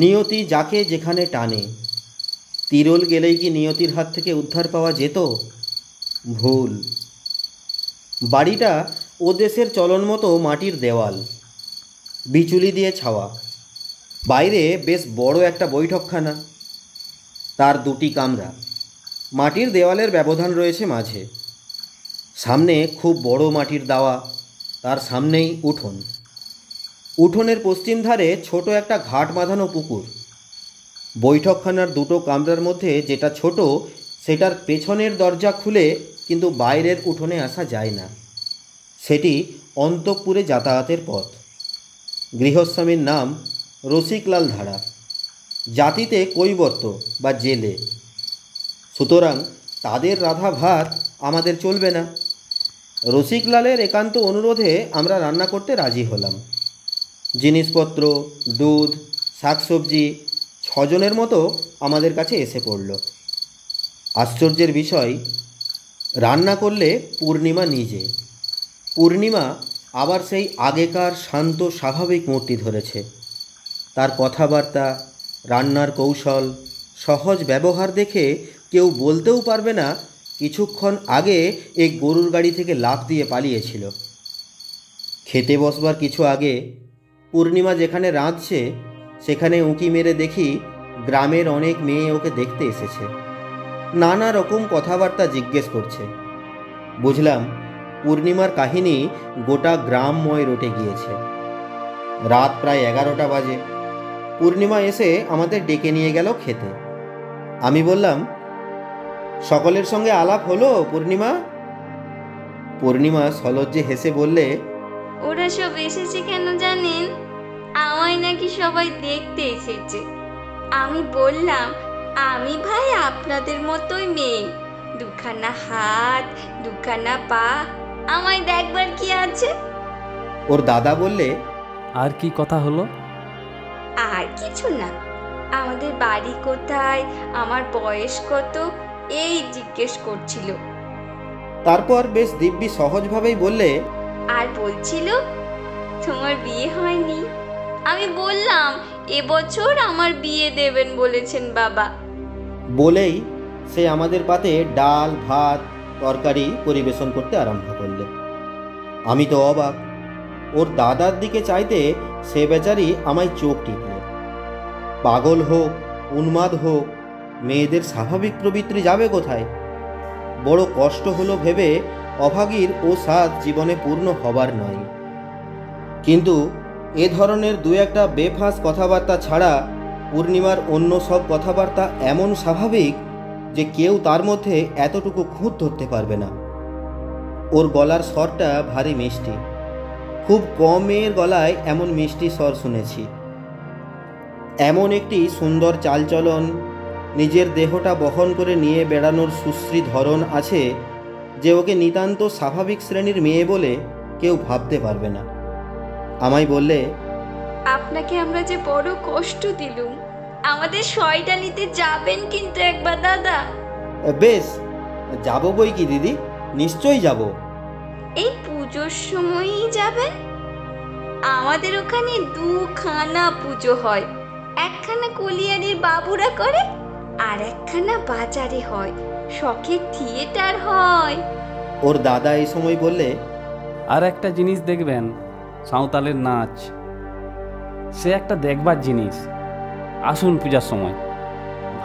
নিয়তি যাকে যেখানে টানে। তিরল গেলেই কি নিয়তির হাত থেকে উদ্ধার পাওয়া যেত? ভুল। বাড়িটা ও দেশের চলন মতো মাটির দেওয়াল, বিচুলি দিয়ে ছাওয়া। বাইরে বেশ বড় একটা বৈঠকখানা, তার দুটি কামরা। মাটির দেওয়ালের ব্যবধান রয়েছে মাঝে। সামনে খুব বড় মাটির দাওয়া, তার সামনেই উঠোন। উঠোনের পশ্চিম ধারে ছোট একটা ঘাট বাঁধানো পুকুর। বৈঠকখানার দুটো কামরার মধ্যে যেটা ছোট, সেটার পেছনের দরজা খুলে কিন্তু বাইরের উঠোনে আসা যায় না। সেটি অন্তঃপুরে যাতায়াতের পথ। গৃহস্বামীর নাম রসিকলাল ধারা, জাতিতে কৈবর্ত বা জেলে। সুতরাং তাদের রাধা ভাত আমাদের চলবে না। রসিকলালের একান্ত অনুরোধে আমরা রান্না করতে রাজি হলাম। জিনিসপত্র, দুধ, শাকসবজি 6 জনের মতো আমাদের কাছে এসে পড়ল। আশ্চর্যের বিষয়, রান্না করলে পূর্ণিমা নিজে। পূর্ণিমা আবার সেই আগেকার শান্ত স্বাভাবিক মূর্তি ধরেছে। তার কথাবার্তা, রান্নার কৌশল, সহজ ব্যবহার দেখে কেউ বলতেও পারবে না কিছুক্ষণ আগে এই গরুর গাড়ি থেকে লাফ দিয়ে পালিয়েছিল। খেতে বসবার কিছু আগে পূর্ণিমা যেখানে রাঁধছে সেখানে উঁকি মেরে দেখি গ্রামের অনেক মেয়ে ওকে দেখতে এসেছে। নানা রকম কথাবার্তা জিজ্ঞেস করছে। বুঝলাম পূর্ণিমার কাহিনী গোটা গ্রামময় রটে গিয়েছে। রাত প্রায় 11টা বাজে। পূর্ণিমা এসে আমাদের ডেকে নিয়ে গেল খেতে। আমি বললাম, সকলের সঙ্গে আলাপ হলো পূর্ণিমা? পূর্ণিমা সলজ্জে হেসে বললে, ওরা সব এসেছে কেন জানেন? আমায় নাকি সবাই দেখতে এসেছে। আমি বললাম, আমি ভাই আপনাদের মতোই মেয়ে, দুখানা হাত, দুখানা পা, আমায় দেখবার কি আছে? ওর দাদা বললে, আর কি কথা হলো? আর কিছু না, আমাদের বাড়ি কোথায়, আমার বয়স কত, এই জিজ্ঞেস করছিল। তারপর বেশ দিব্যি সহজভাবেই বললে, আর বলছিল তোমার বিয়ে হয়নি। আমি বললাম এবছর আমার বিয়ে দেবেন বলেছেন বাবা। বলেই সে আমাদের পাতে ডাল ভাত তরকারি পরিবেশন করতে আরম্ভ করলে। আমি তো অবাক। ওর দাদার দিকে চাইতে সে বেচারি আমায় চোখ টিপল। পাগল হোক উন্মাদ হোক, মেয়েদের স্বাভাবিক প্রবৃত্তি যাবে কোথায়? বড় কষ্ট হলো ভেবে অভাগীর ও স্বাদ জীবনে পূর্ণ হবার নয়। কিন্তু এ ধরনের দু একটা বেফাঁস কথাবার্তা ছাড়া পূর্ণিমার অন্য সব কথাবার্তা এমন স্বাভাবিক যে কেউ তার মধ্যে এতটুকু খুঁত ধরতে পারবে না। ওর গলার স্বরটা ভারী মিষ্টি। খুব কম মেয়ের গলায় এমন মিষ্টি স্বর শুনেছি। এমন একটি সুন্দর চালচলন, নিজের দেহটা বহন করে নিয়ে বেড়ানোর সুশ্রী ধরন আছে যে ওকে নিতান্ত স্বাভাবিক শ্রেণীর মেয়ে বলে কেউ ভাবতে পারবে না। আমায় বললে, আপনাকে আমরা যে বড় কষ্ট দিলুম, আমাদের সয়টা নিতে যাবেন কিন্তু একবার দাদা। বেশ, যাবো বই কি দিদি, নিশ্চয়ই যাব। এই পুজোর সময়ই যাবেন? আমাদের ওখানে দুখানা পুজো হয়, একখানা কলিয়ারির বাবুরা করে আর একখানা বাজারে হয়, শখের থিয়েটার হয়। ওর দাদা এই সময় বললে, আর একটা জিনিস দেখবেন, সাঁওতালের নাচ, সে একটা দেখবার জিনিস। আসুন পূজার সময়,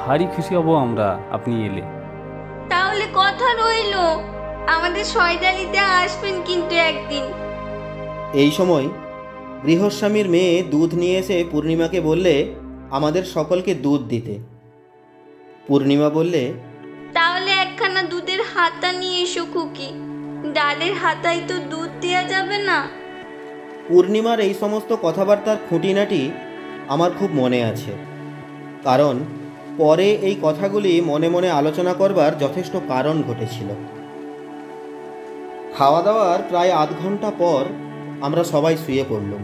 ভারী খুশি হব আমরা আপনি এলে। তাহলে কথা রইল, আমাদের সয়দালিতে আসবেন কিন্তু একদিন। এই সময় গৃহস্বামীর মেয়ে দুধ নিয়ে এসে পূর্ণিমাকে বললে আমাদের সকলকে দুধ দিতে। পূর্ণিমা বললে, তাহলে একখানা দুধের হাতা নিয়ে এসো খুকি, ডালের হাতায় তো দুধ দেওয়া যাবে না। পূর্ণিমার এই সমস্ত কথাবার্তার খুঁটিনাটি আমার খুব মনে আছে, কারণ পরে এই কথাগুলি মনে মনে আলোচনা করবার যথেষ্ট কারণ ঘটেছিল। খাওয়া দাওয়ার প্রায় আধ ঘন্টা পর আমরা সবাই শুয়ে পড়লাম।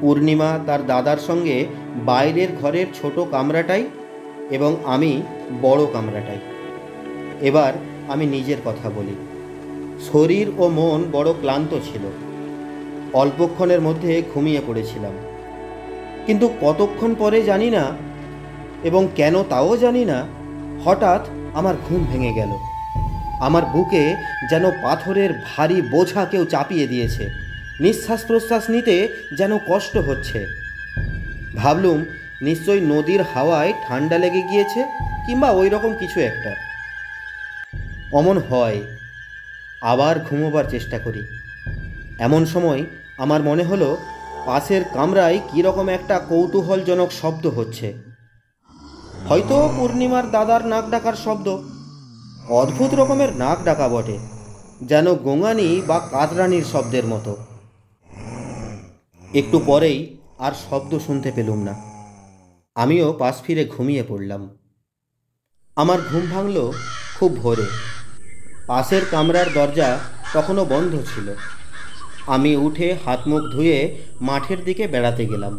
পূর্ণিমা তার দাদার সঙ্গে বাইরের ঘরের ছোট কামরাটাই এবং আমি বড় কামরাটাই। এবার আমি নিজের কথা বলি। শরীর ও মন বড় ক্লান্ত ছিল। অল্পক্ষণের মধ্যে ঘুমিয়ে পড়েছিলাম, কিন্তু কতক্ষণ পরে জানি না, এবং কেন তাও জানি না, হঠাৎ আমার ঘুম ভেঙে গেল। আমার বুকে যেন পাথরের ভারী বোঝা কেউ চাপিয়ে দিয়েছে। নিঃশ্বাস প্রশ্বাস নিতে যেন কষ্ট হচ্ছে। ভাবলুম নিশ্চয়ই নদীর হাওয়ায় ঠান্ডা লেগে গিয়েছে কিংবা ওই রকম কিছু একটা। অমন হয়। আবার ঘুমোবার চেষ্টা করি। এমন সময় আমার মনে হলো পাশের কামরায় কীরকম একটা কৌতূহলজনক শব্দ হচ্ছে। হয়তো পূর্ণিমার দাদার নাক ডাকার শব্দ। অদ্ভুত রকমের নাক ডাকা বটে, যেন গোঙানি বা কাতরানির শব্দের মতো। একটু পরেই আর শব্দ শুনতে পেলুম না। আমিও পাশ ফিরে ঘুমিয়ে পড়লাম। আমার ঘুম ভাঙল খুব ভোরে। পাশের কামরার দরজা তখনও বন্ধ ছিল। আমি উঠে হাত মুখ ধুয়ে মাঠের দিকে বেড়াতে গেলাম।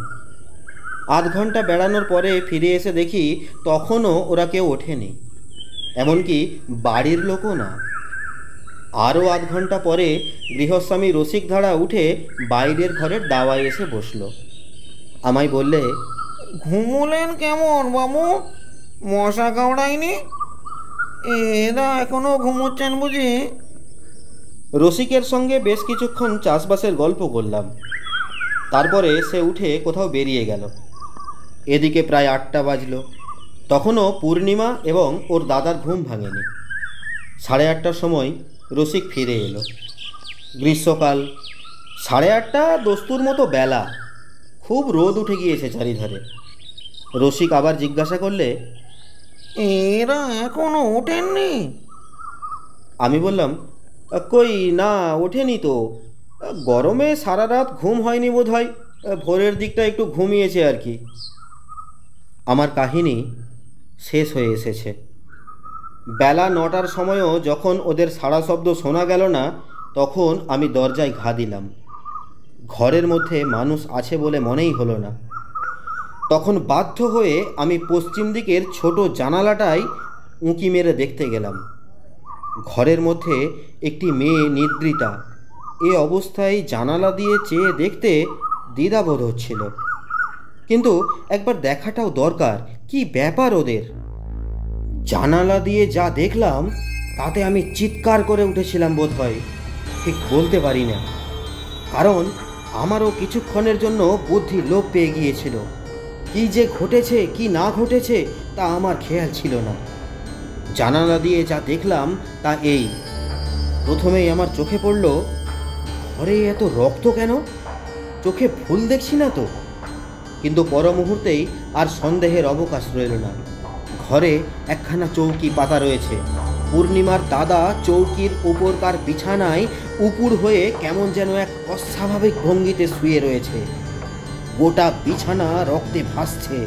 আধ ঘন্টা বেড়ানোর পরে ফিরে এসে দেখি তখনও ওরা কেউ ওঠেনি, এমনকি বাড়ির লোকও না। আরও আধ ঘন্টা পরে গৃহস্বামী রসিকধারা উঠে বাইরের ঘরের দাওয়ায় এসে বসল। আমায় বললে, ঘুমোলেন কেমন বাবু? মশা কামড়ায়নি? এরা এখনো ঘুমোচ্ছেন বুঝি? রসিকের সঙ্গে বেশ কিছুক্ষণ চাষবাসের গল্প করলাম। তারপরে সে উঠে কোথাও বেরিয়ে গেল। এদিকে প্রায় 8টা বাজল। তখনও পূর্ণিমা এবং ওর দাদার ঘুম ভাঙেনি। 8:30টার সময় রসিক ফিরে এলো। গ্রীষ্মকাল, 8:30 দস্তুর মতো বেলা। খুব রোদ উঠে গিয়েছে চারিধারে। রসিক আবার জিজ্ঞাসা করলে, এরা এখনো ওঠেননি? আমি বললাম, কই না, ওঠেনি তো। গরমে সারা রাত ঘুম হয়নি বোধ হয়, ভোরের দিকটা একটু ঘুমিয়েছে আর কি। আমার কাহিনী শেষ হয়ে এসেছে। বেলা 9টার সময়ও যখন ওদের সাড়া শব্দ শোনা গেল না, তখন আমি দরজায় ঘা দিলাম। ঘরের মধ্যে মানুষ আছে বলে মনেই হলো না। তখন বাধ্য হয়ে আমি পশ্চিম দিকের ছোট জানালাটায় উঁকি মেরে দেখতে গেলাম। ঘরের মধ্যে একটি মেয়ে নিদ্রিতা। এ অবস্থায় জানালা দিয়ে চেয়ে দেখতে দ্বিধাবোধ হচ্ছিল, কিন্তু একবার দেখাটাও দরকার। কি ব্যাপার ওদের? জানালা দিয়ে যা দেখলাম তাতে আমি চিৎকার করে উঠেছিলাম বোধ হয়, ঠিক বলতে পারি না। কারণ আমারও কিছুক্ষণের জন্য বুদ্ধি লোপ পেয়ে গিয়েছিল। কি যে ঘটেছে কি না ঘটেছে তা আমার খেয়াল ছিল না। জানালা দিয়ে যা দেখলাম তা এই। প্রথমেই আমার চোখে পড়ল, ঘরে এত রক্ত কেন? চোখে ভুল দেখছি না তো? কিন্তু পর মুহূর্তেই আর সন্দেহের অবকাশ রইল না। ঘরে একখানা চৌকি পাতা রয়েছে। পূর্ণিমার দাদা চৌকির উপরকার বিছানায় উপুর হয়ে কেমন যেন এক অস্বাভাবিক ভঙ্গিতে শুয়ে রয়েছে। গোটা বিছানা রক্তে ভাসছে,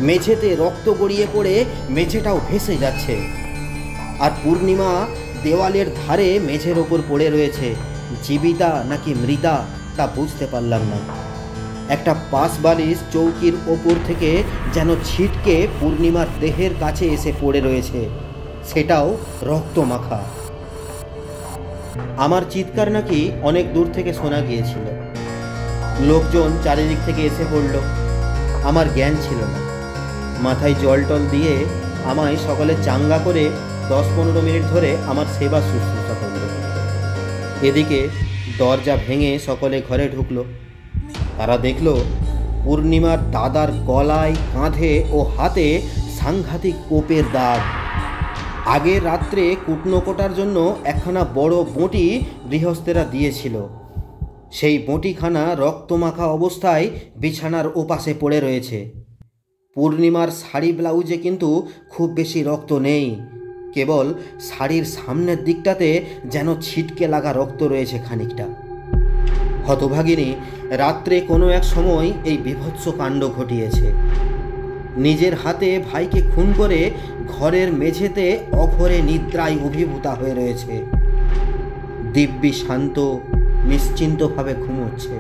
মেঝেতে রক্ত গড়িয়ে পড়ে মেঝেটাও ভেসে যাচ্ছে। আর পূর্ণিমা দেওয়ালের ধারে মেঝের ওপর পড়ে রয়েছে, জীবিতা নাকি মৃতা তা বুঝতে পারলাম না। একটা পাশ বালিশ চৌকির ওপর থেকে যেন ছিটকে পূর্ণিমার দেহের কাছে এসে পড়ে রয়েছে, সেটাও রক্ত মাখা। আমার চিৎকার নাকি অনেক দূর থেকে শোনা গিয়েছিল। লোকজন চারিদিক থেকে এসে পড়ল। আমার জ্ঞান ছিল না। মাথায় জল টল দিয়ে আমায় সকালে চাঙ্গা করে 10-15 মিনিট ধরে আমার সেবা শুশ্রূষা করল। এদিকে দরজা ভেঙে সকলে ঘরে ঢুকলো। তারা দেখল পূর্ণিমার দাদার গলায়, কাঁধে ও হাতে সাংঘাতিক কোপের দাগ। আগের রাত্রে কুটনো কোটার জন্য একখানা বড় বঁটি গৃহস্থেরা দিয়েছিল। সেই বঁটিখানা রক্তমাখা অবস্থায় বিছানার ওপাশে পড়ে রয়েছে। পূর্ণিমার শাড়ি ব্লাউজে কিন্তু খুব বেশি রক্ত নেই, কেবল শাড়ির সামনের দিকটাতে যেন ছিটকে লাগা রক্ত রয়েছে খানিকটা। হতভাগিনী রাত্রে কোনো এক সময় এই বীভৎস কাণ্ড ঘটিয়েছে। নিজের হাতে ভাইকে খুন করে ঘরের মেঝেতে অঘরে নিদ্রায় অভিভূতা হয়ে রয়েছে। দিব্যি শান্ত নিশ্চিন্তভাবে ঘুমোচ্ছে।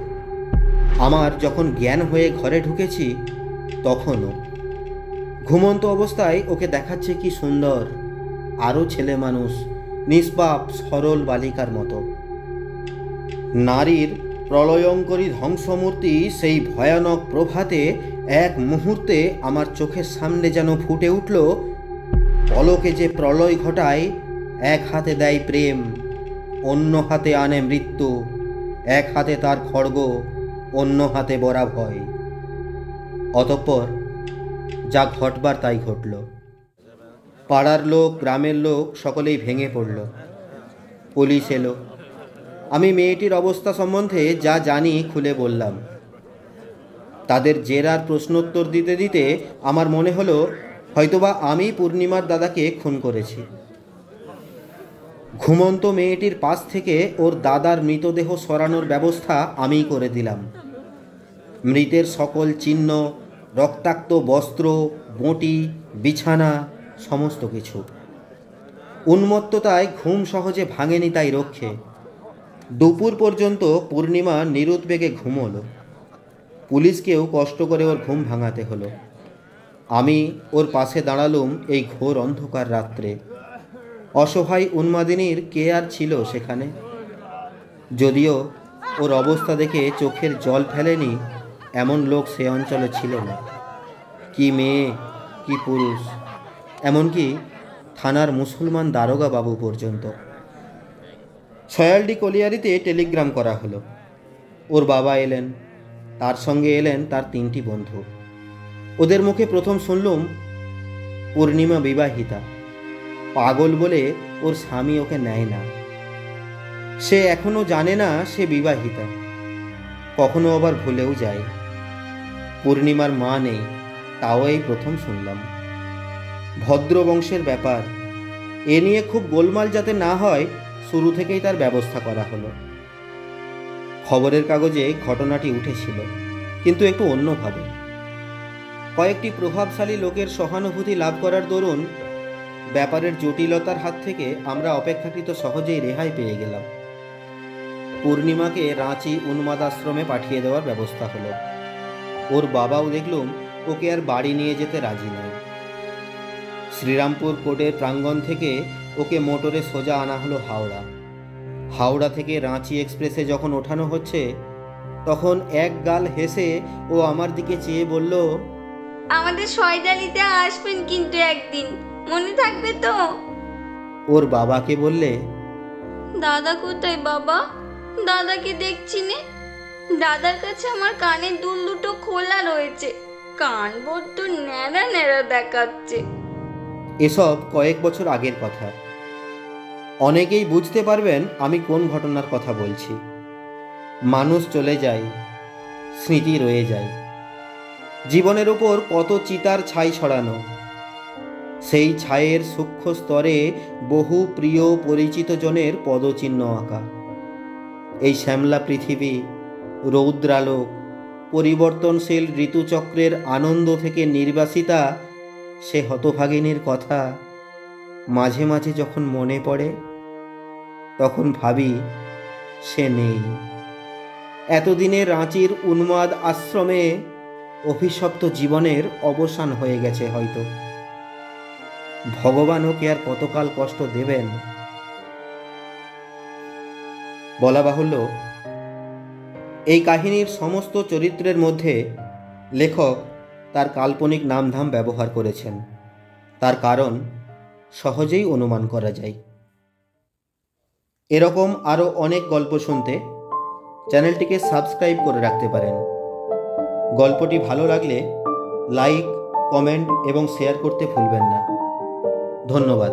আমার যখন জ্ঞান হয়ে ঘরে ঢুকেছি তখনও ঘুমন্ত অবস্থায় ওকে দেখাচ্ছে কি সুন্দর, আরও ছেলে মানুষ, নিষ্পাপ সরল বালিকার মতো। নারীর প্রলয়ঙ্করী ধ্বংসমূর্তি সেই ভয়ানক প্রভাতে এক মুহূর্তে আমার চোখের সামনে যেন ফুটে উঠল। পলকে যে প্রলয় ঘটায়, এক হাতে দেয় প্রেম, অন্য হাতে আনে মৃত্যু, এক হাতে তার খড়গ, অন্য হাতে বরা ভয়। অতঃপর যা ঘটবার তাই ঘটল। পাড়ার লোক, গ্রামের লোক সকলেই ভেঙে পড়ল। পুলিশ এলো। আমি মেয়েটির অবস্থা সম্বন্ধে যা জানি খুলে বললাম। তাদের জেরার প্রশ্নোত্তর দিতে দিতে আমার মনে হলো হয়তোবা আমি পূর্ণিমার দাদাকে খুন করেছি। ঘুমন্ত মেয়েটির পাশ থেকে ওর দাদার মৃতদেহ সরানোর ব্যবস্থা আমিই করে দিলাম। মৃতের সকল চিহ্ন, রক্তাক্ত বস্ত্র, বঁটি, বিছানা, সমস্ত কিছু। উন্মত্ততায় ঘুম সহজে ভাঙেনি তাই রক্ষে। দুপুর পর্যন্ত পূর্ণিমা নিরুদ্বেগে ঘুমোলো। পুলিশকেও কষ্ট করে ওর ঘুম ভাঙাতে হলো। আমি ওর পাশে দাঁড়ালুম এই ঘোর অন্ধকার রাত্রে। অসহায় উন্মাদিনীর কে আর ছিল সেখানে? যদিও ওর অবস্থা দেখে চোখের জল ফেলেনি এমন লোক সে অঞ্চলে ছিল না। কি মেয়ে, কি পুরুষ, এমনকি থানার মুসলমান দারোগা বাবু পর্যন্ত। সয়ালডি কলিয়ারিতে টেলিগ্রাম করা হলো। ওর বাবা এলেন, তার সঙ্গে এলেন তার 3টি বন্ধু। ওদের মুখে প্রথম শুনলুম পূর্ণিমা বিবাহিতা, পাগল বলে ওর স্বামী ওকে নেয় না। সে এখনো জানে না সে বিবাহিতা, কখনো আবার ভুলেও যায়। পূর্ণিমার মা নেই, তাও এই প্রথম শুনলাম। ভদ্র বংশের ব্যাপার, এ নিয়ে খুব গোলমাল যাতে না হয় শুরু থেকেই তার ব্যবস্থা করা হলো। খবরের কাগজে ঘটনাটি উঠেছিল, কিন্তু একটু অন্যভাবে। কয়েকটি প্রভাবশালী লোকের সহানুভূতি লাভ করার দরুন ব্যাপারের জটিলতার হাত থেকে আমরা অপেক্ষাকৃত সহজেই রেহাই পেয়ে গেলাম। পূর্ণিমাকে রাঁচি উন্মাদ আশ্রমে পাঠিয়ে দেওয়ার ব্যবস্থা হলো। ওর বাবাও দেখলুম ওকে আর বাড়ি নিয়ে যেতে রাজি নয়। শ্রীরামপুর কোর্টের প্রাঙ্গণ থেকে ওকে মোটরে সোজা আনা হলো হাওড়া। হাওড়া থেকে রাঁচি এক্সপ্রেসে যখন ওঠানো হচ্ছে, তখন এক গাল হেসে ও আমার দিকে চেয়ে বলল, আমাদের সয়দালিতে আসবেন কিন্তু একদিন, মনে থাকবে তো? ওর বাবাকে বললে, দাদা কোথায় বাবা? দাদাকে দেখছি নে। দাদার কাছে আমার কানের দুল দুটো খোলা রয়েছে, কান বড্ড ন্যাড়া ন্যাড়া দেখাচ্ছে। এসব কয়েক বছর আগের কথা। অনেকেই বুঝতে পারবেন আমি কোন ঘটনার কথা বলছি। মানুষ চলে যায়, স্মৃতি রয়ে যায়। জীবনের ওপর কত চিতার ছাই ছড়ানো, সেই ছায়ের সূক্ষ্ম স্তরে বহু প্রিয় পরিচিত জনের পদচিহ্ন আঁকা। এই শ্যামলা পৃথিবী, রৌদ্রালোক, পরিবর্তনশীল ঋতুচক্রের আনন্দ থেকে নির্বাসিতা সে হতভাগিনীর কথা মাঝে মাঝে যখন মনে পড়ে, তখন ভাবি সে নেই। এতদিনে রাঁচির উন্মাদ আশ্রমে অভিশপ্ত জীবনের অবসান হয়ে গেছে হয়তো। ভগবান ওকে আর কতকাল কষ্ট দেবেন? বলা বাহুল্য, এই কাহিনীর সমস্ত চরিত্রের মধ্যে লেখক তার কাল্পনিক নামধাম ব্যবহার করেছেন। তার কারণ সহজেই অনুমান করা যায়। এরকম আরও অনেক গল্প শুনতে চ্যানেলটিকে সাবস্ক্রাইব করে রাখতে পারেন। গল্পটি ভালো লাগলে লাইক, কমেন্ট এবং শেয়ার করতে ভুলবেন না। ধন্যবাদ।